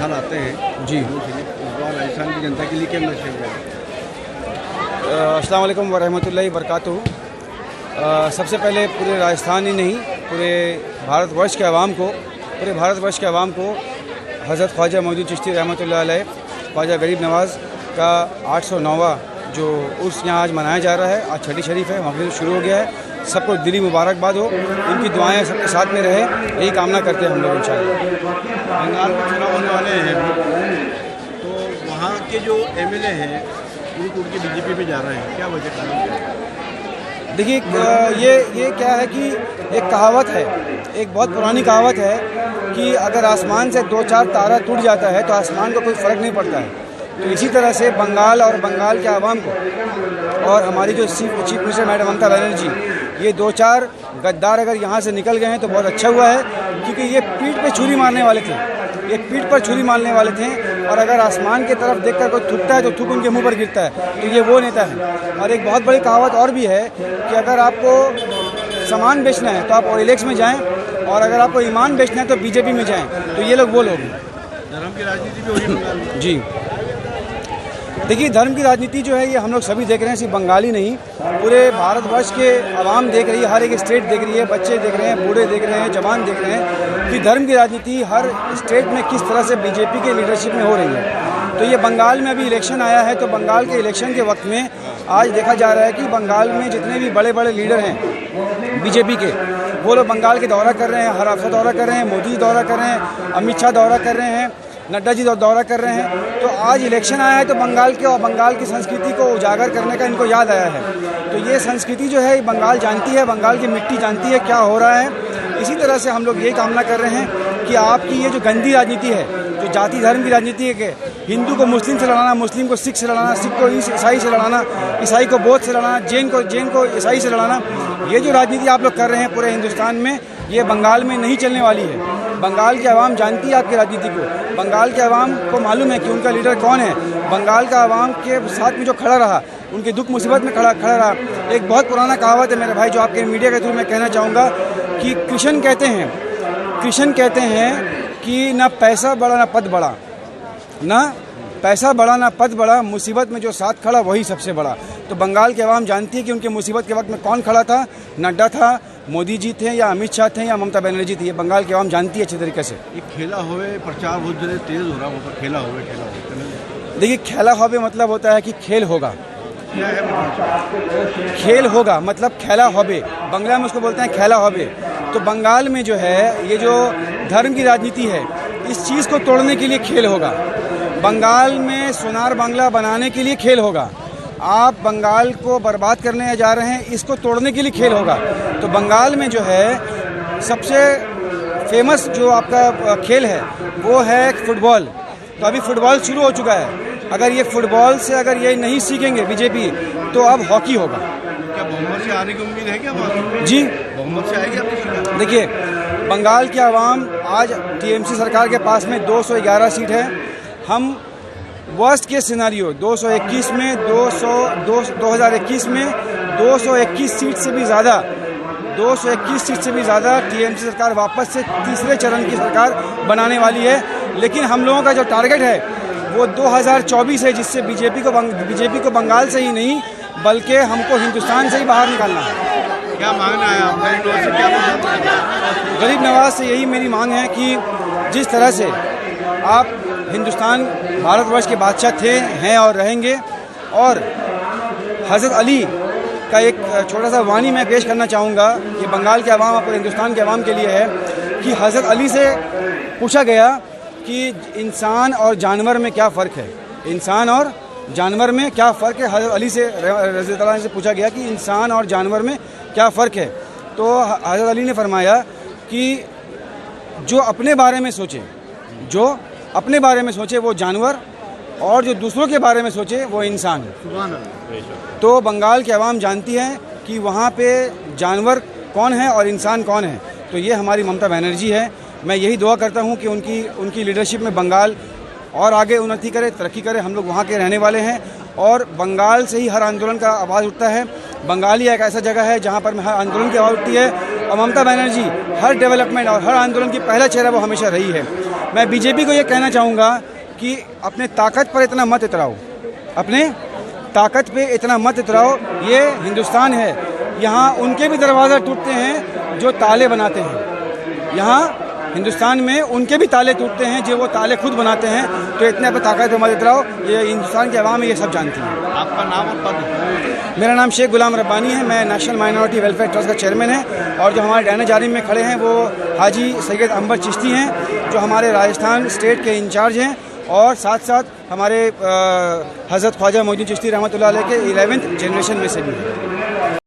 साल आते हैं जी। इस बार राजस्थान की जनता के लिए क्या मैसेज है? अस्सलाम वालेकुम वरहमतुल्लाहि वबरकातुहू। सबसे पहले पूरे राजस्थान ही नहीं, पूरे भारतवर्ष के अवाम को हज़रत ख्वाजा मोहद्दीन चिश्ती रहमतुल्लाह अलैह, ख्वाजा गरीब नवाज़ का 809वां जो उर्स यहाँ आज मनाया जा रहा है। आज छठी शरीफ है, मगरिब शुरू हो गया है। सबको दिली मुबारकबाद हो, इनकी दुआएं सबके साथ में रहे, यही कामना करते हैं हम लोग इंशाअल्लाह। बंगाल में चुनाव होने वाले हैं तो वहाँ के जो एमएलए हैं उड़ के बीजेपी में जा रहे हैं, क्या वजह कारण? देखिए, ये क्या है कि एक कहावत है, एक बहुत पुरानी कहावत है कि अगर आसमान से 2-4 तारा टूट जाता है तो आसमान को कोई फ़र्क नहीं पड़ता है। तो इसी तरह से बंगाल और बंगाल के आवाम को और हमारी जो chief minister madam Mamata Banerjee, ये 2-4 गद्दार अगर यहाँ से निकल गए हैं तो बहुत अच्छा हुआ है, क्योंकि ये पीठ पर छुरी मारने वाले थे, और अगर आसमान की तरफ देखकर कोई थूकता है तो थूक उनके मुंह पर गिरता है। तो ये वो नेता है। और एक बहुत बड़ी कहावत और भी है कि अगर आपको सामान बेचना है तो आप ओएलएक्स में जाएं, और अगर आपको ईमान बेचना है तो बीजेपी में जाएं। तो ये लोग वो लोग हैं। धर्म की राजनीति भी हो रही है जी। देखिए, धर्म की राजनीति जो है ये हम लोग सभी देख रहे हैं, सिर्फ बंगाली नहीं, पूरे भारतवर्ष के आवाम देख रही है, हर एक स्टेट देख रही है, बच्चे देख रहे हैं, बूढ़े देख रहे हैं, जवान देख रहे हैं कि धर्म की राजनीति हर स्टेट में किस तरह से बीजेपी के लीडरशिप में हो रही है। तो ये बंगाल में अभी इलेक्शन आया है, तो बंगाल के इलेक्शन के वक्त में आज देखा जा रहा है कि बंगाल में जितने भी बड़े बड़े लीडर हैं बीजेपी के, वो लोग बंगाल के दौरा कर रहे हैं, हर हफ्ता दौरा कर रहे हैं, मोदी दौरा कर रहे हैं, अमित शाह दौरा कर रहे हैं, नड्डा जी दौरा कर रहे हैं। तो आज इलेक्शन आया है तो बंगाल के और बंगाल की संस्कृति को उजागर करने का इनको याद आया है। तो ये संस्कृति जो है बंगाल जानती है, बंगाल की मिट्टी जानती है क्या हो रहा है। इसी तरह से हम लोग यही कामना कर रहे हैं कि आपकी ये जो गंदी राजनीति है, जो जाति धर्म की राजनीति है कि हिंदू को मुस्लिम से लड़ाना, मुस्लिम को सिख से लड़ाना, सिख को ईसाई से लड़ाना, ईसाई को बौद्ध से लड़ाना, जैन को ईसाई से लड़ाना, ये जो राजनीति आप लोग कर रहे हैं पूरे हिंदुस्तान में, ये बंगाल में नहीं चलने वाली है। बंगाल की आवाम जानती है आपकी राजनीति को। बंगाल के आवाम को मालूम है कि उनका लीडर कौन है। बंगाल का आवाम के साथ में जो खड़ा रहा, उनके दुख मुसीबत में खड़ा रहा। एक बहुत पुराना कहावत है मेरे भाई, जो आपके मीडिया के थ्रू मैं कहना चाहूँगा कि कृष्ण कहते हैं कि ना पैसा बड़ा ना पद बड़ा, ना पैसा बड़ा ना पद बड़ा, मुसीबत में जो साथ खड़ा वही सबसे बड़ा। तो बंगाल की आवाम जानती है कि उनके मुसीबत के वक्त में कौन खड़ा था। नड्डा था, मोदी जी थे, या अमित शाह थे, या ममता बनर्जी थी। ये बंगाल की आवाम जानती है अच्छी तरीके से। ये खेला हुए प्रचार बहुत ज़्यादा तेज़ हो रहा है, वहाँ पर खेला हुए देखिए, खेला होवे मतलब होता है कि खेल होगा। क्या है मतलब? खेल होगा मतलब खेला होबे, बंगला में उसको बोलते हैं खेला होबे। तो बंगाल में जो है ये जो धर्म की राजनीति है, इस चीज़ को तोड़ने के लिए खेल होगा। बंगाल में सोनार बांग्ला बनाने के लिए खेल होगा। आप बंगाल को बर्बाद करने जा रहे हैं, इसको तोड़ने के लिए खेल होगा। तो बंगाल में जो है सबसे फेमस जो आपका खेल है वो है फुटबॉल। तो अभी फुटबॉल शुरू हो चुका है। अगर ये फुटबॉल से अगर ये नहीं सीखेंगे बीजेपी, तो अब हॉकी होगा। क्या बहुमत से आने की उम्मीद है क्या? जी, बहुमत से आएगी अपनी? देखिए, बंगाल की आवाम आज टीएमसी सरकार के पास में 211 सीट है। हम वर्स्ट के सिनारियो 2021 में 2021 में 221 सीट से भी ज़्यादा टीएमसी सरकार वापस से तीसरे चरण की सरकार बनाने वाली है। लेकिन हम लोगों का जो टारगेट है वो 2024 है, जिससे बीजेपी को बंगाल से ही नहीं बल्कि हमको हिंदुस्तान से ही बाहर निकालना है। क्या मांगना है आप गरीब नवाज से? क्या गरीब नवाज से यही मेरी मांग है कि जिस तरह से आप हिंदुस्तान भारतवर्ष के बादशाह थे, हैं और रहेंगे, और हज़रत अली का एक छोटा सा वाणी मैं पेश करना चाहूँगा कि बंगाल के अवाम और हिंदुस्तान के अवाम के लिए है कि हज़रत अली से पूछा गया कि इंसान और जानवर में क्या फ़र्क है। इंसान और जानवर में क्या फ़र्क है। हज़रत अली से रज़ी अल्लाह से पूछा गया कि इंसान और जानवर में क्या फ़र्क है। तो हज़रत अली ने फरमाया कि जो अपने बारे में सोचे वो जानवर, और जो दूसरों के बारे में सोचे वो इंसान है। तो बंगाल की आवाम जानती है कि वहाँ पे जानवर कौन है और इंसान कौन है। तो ये हमारी ममता बनर्जी है। मैं यही दुआ करता हूँ कि उनकी लीडरशिप में बंगाल और आगे उन्नति करे, तरक्की करे। हम लोग वहाँ के रहने वाले हैं और बंगाल से ही हर आंदोलन का आवाज़ उठता है। बंगाल ही एक ऐसा जगह है जहाँ पर हर आंदोलन की आवाज़ उठती है, और ममता बनर्जी हर डेवलपमेंट और हर आंदोलन की पहला चेहरा वो हमेशा रही है। मैं बीजेपी को ये कहना चाहूँगा कि अपने ताकत पर इतना मत इतराओ, अपने ताकत पे इतना मत इतराओ। ये हिंदुस्तान है, यहाँ उनके भी दरवाज़ा टूटते हैं जो ताले बनाते हैं। यहाँ हिंदुस्तान में उनके भी ताले टूटते हैं जो वो ताले खुद बनाते हैं। तो इतने पे ताकत पे मत इतराओ, ये हिंदुस्तान की आवाम है, ये सब जानती है। आपका नाम और पद? मेरा नाम शेख गुलाम रब्बानी है, मैं नेशनल माइनॉरिटी वेलफेयर ट्रस्ट का चेयरमैन है। और जो हमारे डैना जारिम में खड़े हैं वो हाजी सैयद अंबर चिश्ती हैं, जो हमारे राजस्थान स्टेट के इंचार्ज हैं, और साथ साथ हमारे हज़रत ख्वाजा मोइनुद्दीन चिश्ती रहमतुल्लाह अलैह के 11th जनरेशन में से भी हैं।